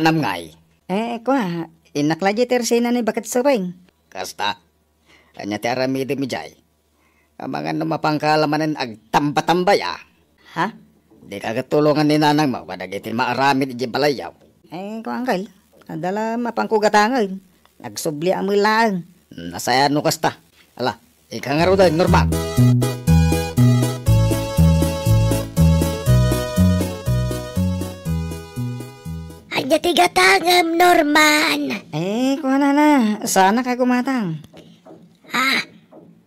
panamngay. Kwa, inakla di tersena ni bakat sering. Kasta, anya ti aramide mi jay. Amangan no mapangkalamanan ag tamba-tambaya. Ha? Di kagatulungan ni nanang mo, padagitin maaramid iji balayaw. Kwa angkal, adala mapangkugatangan. Nagsubli ang lang. Nasaya no kasta. Ala, ikangaro daw, normal. Anya tigatangam, Norman. Kwa na, sana ka kumatang.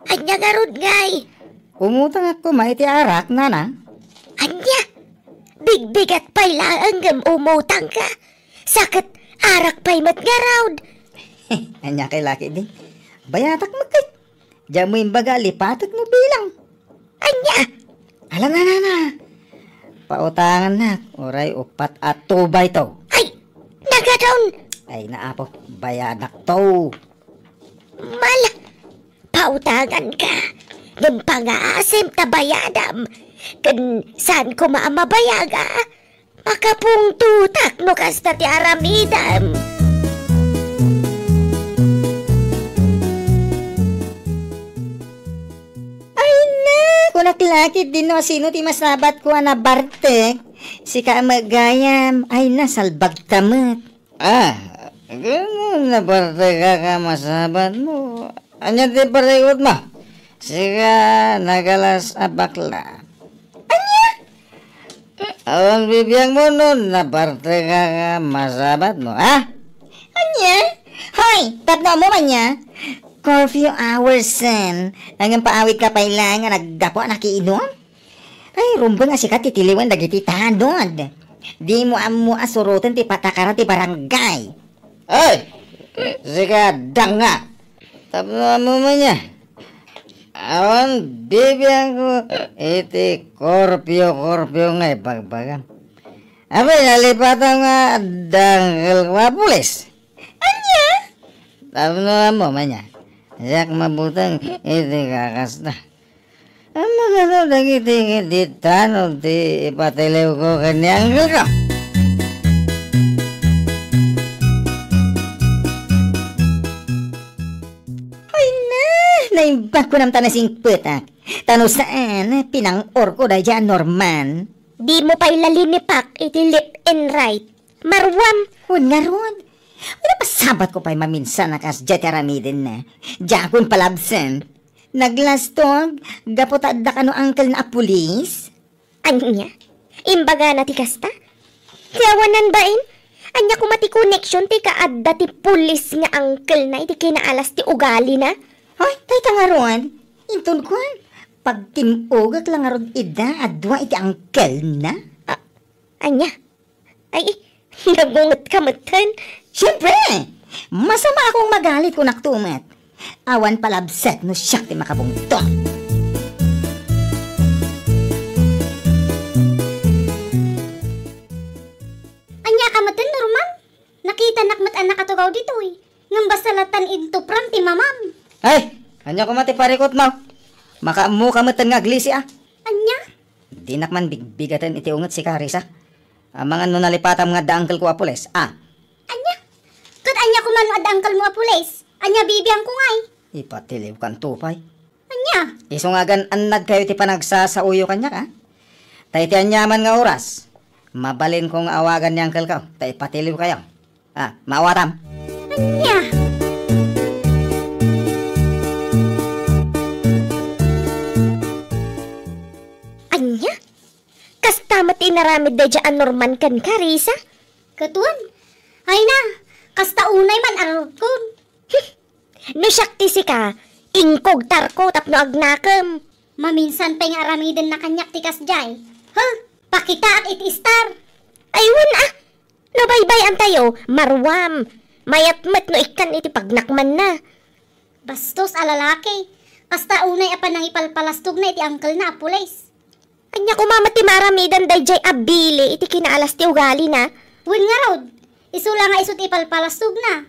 Anya garud ngay. Umutang ako maiti arak, nana. Anya, bigbigat pa'y laanggam umutang ka. Sakit arak pa'y matgarawd. Anya kay laki din. Bayatak magkit. Diyan mo yung baga, lipatat mo bilang. Anya, Alam na. Pautangan na. Oray, upat at tubay to. ay, nagadaon. Ay, naapo, bayadak to. Mala, pautangan ka. Nung pang-aasim tabayadam. Kan saan ko maamabayaga? Makapung tutak no kasta ti aramidam. Kung natilakit din no, sino ti masabat ko na bartek, si kaamagayam, ay nasalbag tamat. Ganun na parte ka masabat mo. Anya ti parikot mo. Sika nagalas abakla. Awan bibiyang mo nun na parte ka masabat mo, ha? Anya? Hoy, tatno mo man niya. Curfew hours, son. Hanggang paawit ka pa ilang nga naggapo nakiinom? Ay, rumbo nga sikat titiliwan dagiti tanod. Di mo amu asurutan ti patakaran ti barangay. Ay! Sika danga! Tapos mo man niya. Awan bibiyang ko iti korpyo nga ipagbagan. Abay, nalipatan nga danggal kwa pulis. Anya? Tapos mo man niya. Yak mabutang iti kakasta. Ang mga dagiti di tanong ti ipatilew ko kanyang ko. Ay na, naimbag ko ng tanasing putak. Tano saan, pinang-or ko dyan, Norman. Di mo pa'y lalinipak iti lip and right. Marwam. Huwag nga ron. Wala pa sabat ko pa'y maminsan na kas jataramidin na. Jakon palabsen. Naglastog, gapotad da ka no angkel na pulis. Anya? Imbaga na ti kasta? Tiyawanan bain? Anya ko mati connection ti kaadda ti pulis nga angkel na iti kinaalas ti ugali na? Hoy, tay tangaron. Intun ko. Pag timugak lang aron ida, adwa iti angkel na. Anya? Ay, nagungot ka matan. Siyempre, masama akong magalit kung naktumat. Awan palabset no siyak ti makabungto. Anya ka matan, Norman? Nakita nakmat anak katugaw dito eh. Ngam basalatan into pram ti mamam. Ay! Anya ko mati parikot mo. Makaamu ka matan nga glisi ah. Anya? Di nakman bigbigatan iti unget si Carissa. Mga no nalipatan nga da angkel ko apules. Anya? Kat anya ko man ad angkal mo apules. Anya bibiyang ko ngay. Ipatiliw kan tupay. Anya? Isungagan anad kayo ti panagsasauyo kanya ka. Tayo ti anyaman nga oras. Mabalin kong awagan ni angkel ka. Tayo patiliw kayo. Mawatam. Anya? Anya? Kastamat inaramid da dyan Norman kan Carissa? Katuan? Ay na, kasta unay man aragkon. No syakti si ka, ingkog tarko tapno agnakam. Maminsan pa nga aramiden na kanyak tikas jay. Pakita at itistar. Aywan no baybayan tayo, marwam. Mayatmat no ikan iti pagnakman na. Bastos alalaki. Kasta unay apan nang ipalpalastog na iti angkel na apules. Anya kumamati maramidan dayjay abili iti kinaalas ti ugali na. Wen nga rod, isula nga isut ipalpalastog na.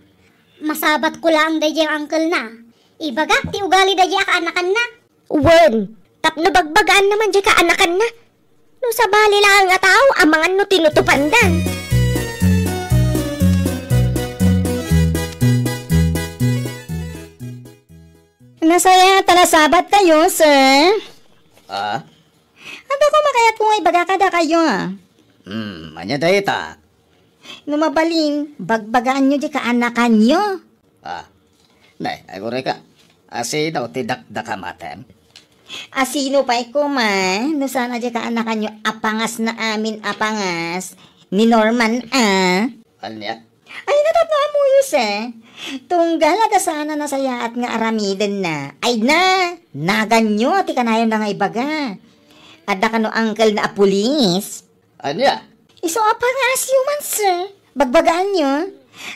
Masabat ko lang dayjay ang angkel na. Ibagak ti ugali dayjay akaanakan na. Wen, tapno bagbagaan naman dyan kaanakan na. No sa bali lang nga tao, amangan no tinutupandan. Nasaya talasabat kayo, sir. Ah? Aba ko makayat kung ay bagakada kayo. Anya dahi ta. Numabalin, bagbagaan nyo di kaanakan nyo. Ah, nay, agore ka. Asi daw tidak-dak matem. Asino pa ko man, no sana di kaanakan nyo apangas na amin apangas. Ni Norman, Anya? Ay, natatno mo yus Tunggal ada sana nasaya at nga aramiden na. Ay na, naganyo, ti kanayon na nga ibaga. Ada ka no uncle na apulis. Anya? Iso apangas yun man, sir. Bagbagaan nyo.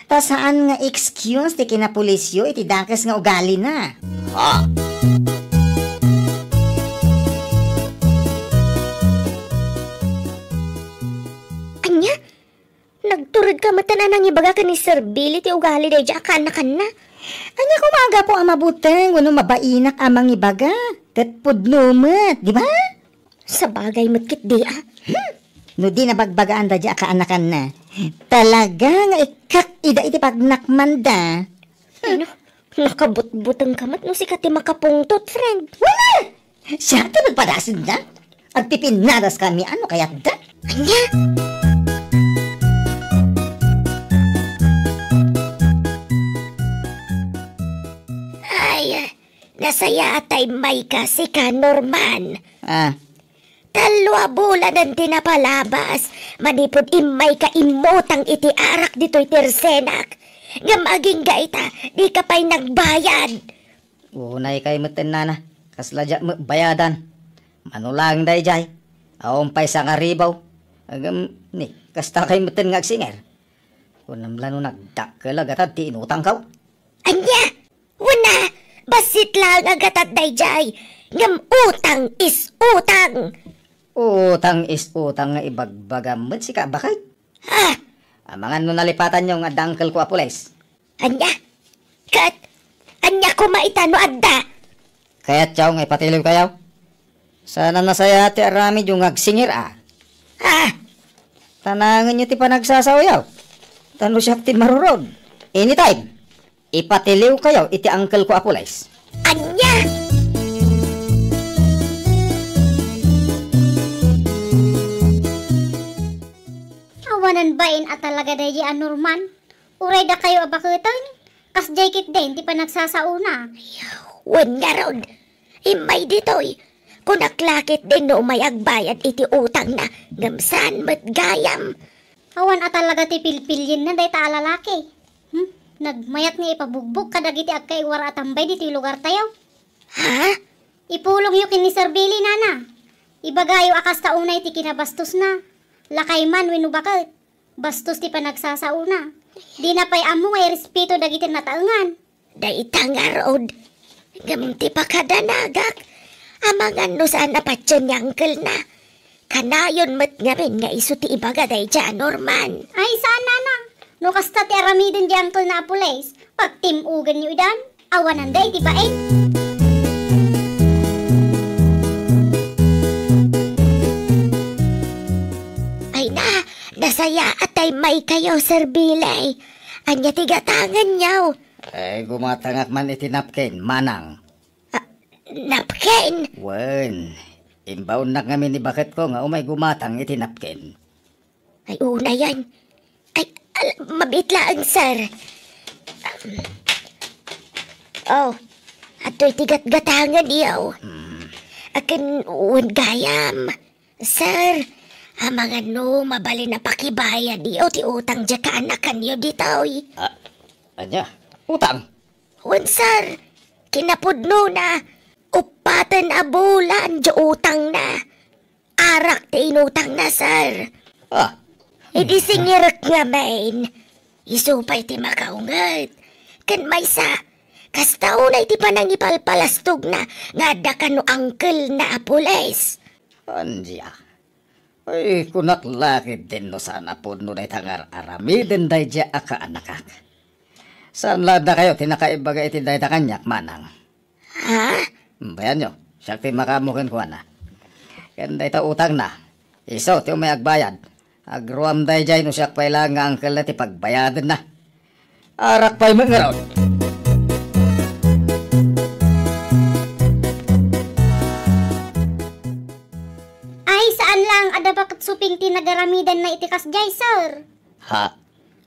Ta saan nga excuse ti kinapulisyo iti dakes nga ugali na. Ha? Anya? Nagturod ka matanan ang ibaga ka ni Sir Billy ti ugali day dya kanakan na. Anya kumaga po ang mabuteng, wano mabainak amang ibaga. Tet pudlumet, di ba? Sa bagay matkit di No di na bagbagaan da dya kaanakan na. Talaga nga ikak ida iti pagnakmanda. Ano? Nakabut-butang kamat no si kati makapungtot, friend. Wala! Siya ito nagpadasin na. At pipinadas kami, ano kaya da? Anya? Ay, nasaya atay may kasi ka, Norman. Ah, Talwa bulan ang tinapalabas. Manipod imay ka imotang iti arak dito'y tersenak. Nga maging gaita, di ka pa'y nagbayad. Unay kay meten nana. Kasladya bayadan. Manulang day jay. Aompay sa ngaribaw. Agam ni kasta kay meten nga agsinger. Kunam lano nagdakkel agatad ti inutang kaw. Anya, wala, basit lang agatad day jay. Ngam utang is utang. Utang is utang nga ibagbagam si ka bakay. Ha? Amangan no nalipatan yung nga dangkel ko apules. Anya, kat, anya ko maitano adda. Kaya't yaw nga ipatiliw kayaw. Sana nasaya ti arami yung agsingir Ha? Tanangin nyo ti panagsasawayaw. Tano siya ti marurod. Anytime. Ipatiliw kayaw iti angkel ko apules. Anya! Awanan bain at talaga dahi Norman. Uray da kayo abakutan. Kas jaykit din, ti pa nagsasauna. Wen nga ron, imay dito'y. Kung naklakit din no may agbayad iti utang na gamsan mat gayam. Awan at talaga ti pilpilyin na dahi ta alalaki. Nagmayat nga ipabugbog kadagiti agkaiwar at tambay diti lugar tayo. Ha? Ipulong yu kin ni Sir Billy, nana. Ibagayo akas taunay ti kinabastos na. Lakay man wino bakit. Bastos ti pa nagsasauna. Di na pa'y amo ngay respeto dagiti nataengan. Daita nga rod. Gamunti pa kadanagak. Amangan no saan napatyan yangkel na. Kanayon mat ngamin nga iso ti ibaga day dyan, Norman. Ay, saan nana? No kasta ti aramidin di angkol na apules. Pag timugan nyo idan, awanan day ti bae. Ay na, nasaya atay may kayo, Sir Billy. Anya tigatangan niyaw. Gumatangak man iti napkin, manang. Napkin. Wen, imbaw na kami ni bakit ko nga umay gumatang iti napkin. Ay, una yan. Ay, mabitlaan, sir. Ato'y tigat-gatangan iyaw. Akin uwan gayam. Sir, mga no, mabali na pakibayad iyaw ti utang dya kaanakan niyo dito'y. Anya, utang. Uwan, sir, kinapudno na. Upatan abulan dya utang na. Arak ti inutang na, sir. Idi singirak nga main. Isupay ti makaungat. Kan may sa, kastaunay ti panang ipalpalastog na nga da kano angkel na apules. Anya. Ay, kunak lakid din no sana po no na itangar aramidin day dya akaanakak. Saan lada kayo tinakaibaga iti day kanyak manang? Ha? Bayan nyo, siya ti makamukin ko na. Kanda ita utang na. Iso, ti may agbayad. Agruam day jay no siya pa'y lang nga angkel na ti pagbayadan na. Arak pa'y mga ron. suping tinagaramidan na itikas jay, sir. Ha?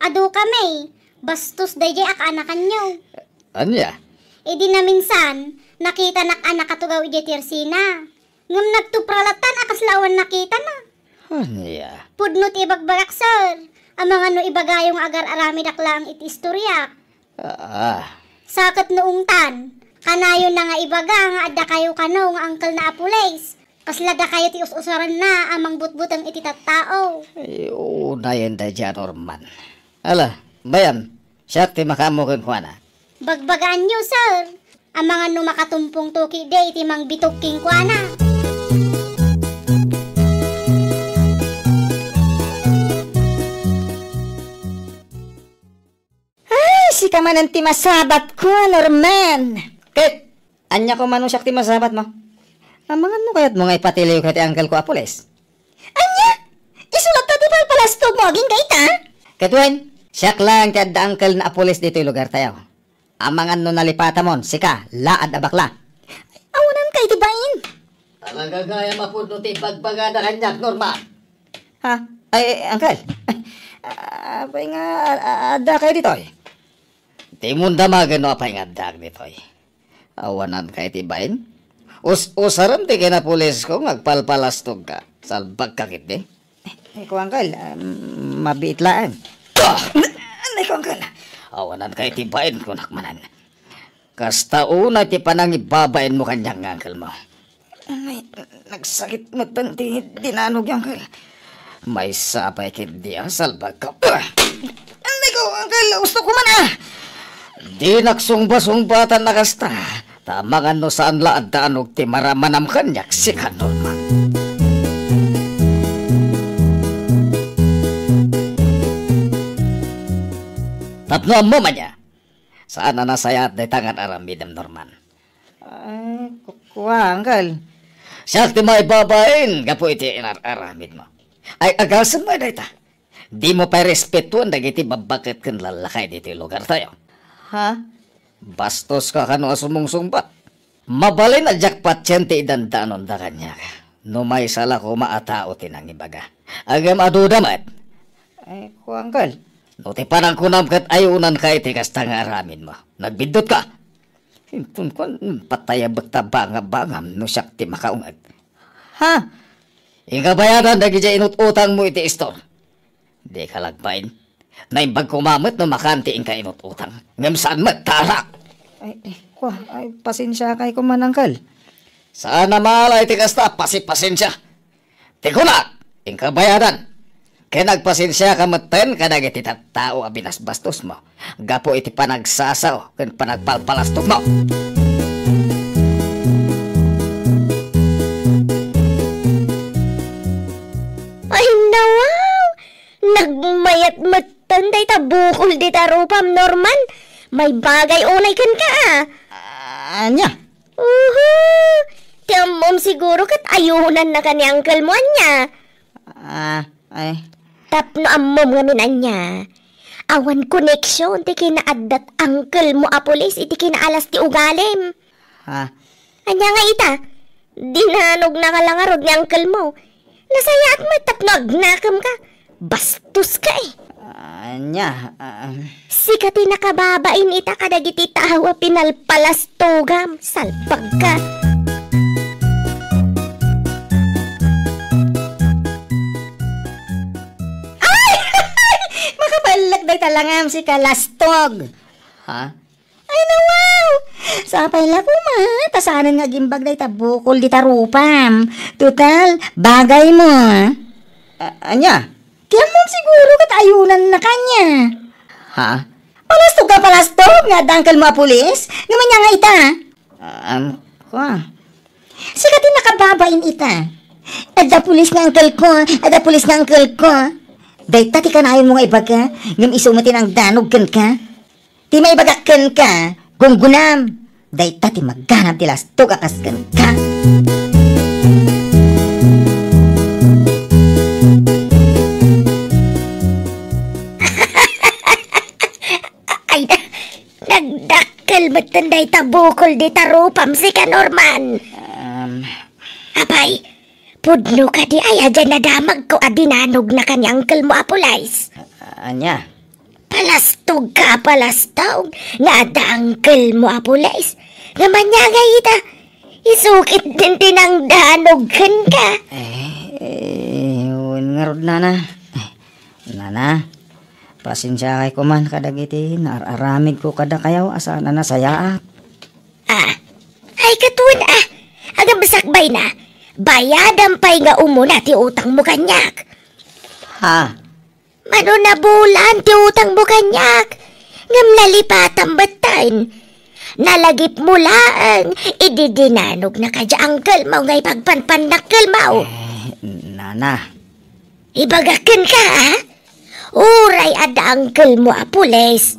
Ado kami, bastos day jay aka-anakan nyo. Anya? E di na minsan, nakita nak-anak katugaw ijay tirsina. Ngam nagtupralatan akas lawan nakita na. Anya? Pudnot ibagbagak, sir. Ang mga no ibagayong agar arami daklang iti istorya. Sakit noong tan, kanayo na nga ibaga nga adda kayo kano nga angkel na apules. Kaslada kayo ti us-usaran na amang butbutang iti tattao. Ay, unayan da dyan, Norman. Ala, bayan, siya ti makamukin ko na. Bagbagaan nyo, sir. Ang mga no makatumpong tuki day iti mang bituking ko na. Si ka man ang timasabat ko, Norman. Kit, anya ko manong siya ti masabat mo. Amangan mo kaya't mo nga ipatiliw ka ti angkel ko apules. Anya? Isulat na di ba palastog mo, aging kaita? Ketwen, siya lang ti adda angkel na apules dito yung lugar tayo. Amangan no nalipata mon, sika, laad abakla. Awanan kay dibain. Talaga gaya mapudno ti bagbagada kanyak, Norman. Ha? Ay, angkel. Apay nga, adda kayo dito eh. Di mo damagan no apay nga dag dito eh. Awanan kayo tibain. Usaram ti kinapulis ko, magpalpalastog ka. Salbag kakit di. Ay ko, Uncle, mabiit laan. Ay ko, Uncle. Awanan kayo tibain ko nakmanan. Kasta una ti panang ibabain mo kanyang Uncle mo. Ay, nagsakit mo tanti, dinanog yung Uncle. May sapay kit di salbag ka. Ay ko, Uncle, gusto ko man ah. Di nagsungba-sungbatan na kasta. Tamangan no saan laad daanog ti maramanam kanyak si Norman. Tapno mo man niya. Saan na nasayat na tangan aramidam Norman? Ay, kukuha, Uncle. Siya ti may babain, gapo iti aramid mo. Ay agasan mo dita. Di mo pa respetuan dagiti babakit kan lalakay dito lugar tayo. Ha? Bastos ka kano asumungsungbat. Mabalin na jackpot yan ti idandanon da kanya. No may sala ko maatao tinang ibaga. Agam adudamat. Ay, ko, Uncle. No ti parang kunam kat ayunan ka iti kasta nga aramin mo. Nagbidot ka. Hintun ko pataya bakta bangam no siyak ti makaungad. Ha? Inga bayadan dagi dya inut-utang mo iti istor. Di ka lagpain. Naimbag kumamot no makanti ing ka inut-utang. Ngam saan magtarak. Ay, pasensya kay ko man, Uncle. Sana malay ti kasta pasipasensya. Tikunak, ing kabayadan. Kaya nagpasensya ka maten kadag iti tao abinas bastos mo. Gapo iti panagsasaw kan panagpalpalastog mo. Ay, nawaw! Nagmayat matanday ta bukol di ta rupam, Norman. May bagay unay kan ka Anya? Tiamom siguro kat ayunan na ka ni Uncle mo anya. Ay. Tapno ammom nga minanya. Awan connection ti kinaaddat Uncle mo apulis iti kinaalas ti ugalim. Ha? Anya nga ita, dinanog na kalangarod ni Uncle mo. Nasayaat mo tapno agnakam ka. Bastos ka eh. Anya? Sikati nakababain ita kadagiti tawa pinalpalastogam. Salpag ka. Makabalak day talangam si kalastog. Ha? Ay, nawaw! Sapay la ko ma. Tasanan nga gimbag day tabukol di tarupam. Total, bagay mo. Anya? Kaya mo siguro kat ayunan na kanya. Ha? Palastog ka palastog nga dangkal mo pulis. Ngaman niya nga ita. Kwa? Sikatin nakababain ita. Ada pulis nga angkel ko. Ada pulis nga angkel ko. Day tati ka na ayaw mo nga ibaga. Ngam isumatin ang danog kan ka. Di maibagakan ka. Gunggunam. Day tati magganap ti lastog akas kan ka. Ay, nagdakkel matanday tabukol di tarupam si ka Norman. Abay, Pudno ka di ay adyan na damag ko adinanog na kanya uncle mo apulays. Anya? Palastog ka, palastog. Nga ada uncle mo apulays. Naman niya nga ita. Isukit din tinang danogan ka. Nga rod, Nana. Nana, pasensya kay kuman kadagiti. Nararamig ko kada kayaw asa na nasayaat. Ay katun Agam basakbay na. Bayadan pa'y nga umuna ti utang mo kanyak. Ha? Mano na bulan ti utang mo kanyak. Ngam nalipatan batan. Nalagip mo lang. Ididinanog na kadya uncle mo ngay pagpanpanakkel mo. Nana. Ibagakin ka Uray ada uncle mo pulis.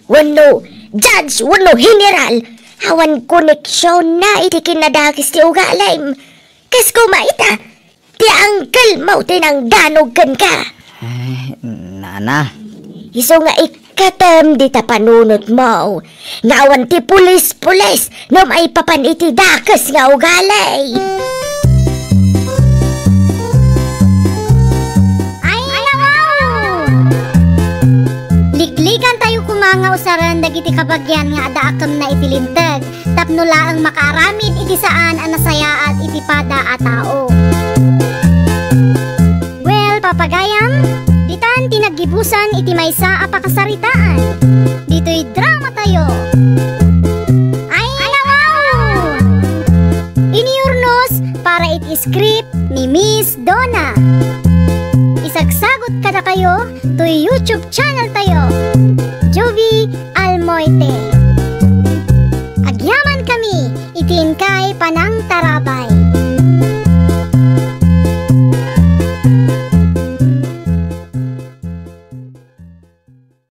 Wano judge, wano general. Hawan koneksyon na iti kinadakis ti ugalim. Kas kumaita, ti uncle mo tinang danogan ka. Nana. Iso nga ikatam di ta panunot mo. Ngawan ti pulis-pulis no may papan iti dakas nga ugalay. Ay, wow! Liklikan tayo kumanga usaran dagiti kabagyan nga ada akam na itilintag. Tapno laang makaaramid iti saan ang nasaya at iti pada a tao. Well, papagayam, ditan tinagibusan iti maysa a pakasaritaan. Dito'y drama tayo. Ay, wow! Iniurnos para iti script ni Miss Donna. Isagsagot kada kayo to YouTube channel tayo. Jovi Almoite. Agyaman kami, itin kay Panang Tarabay.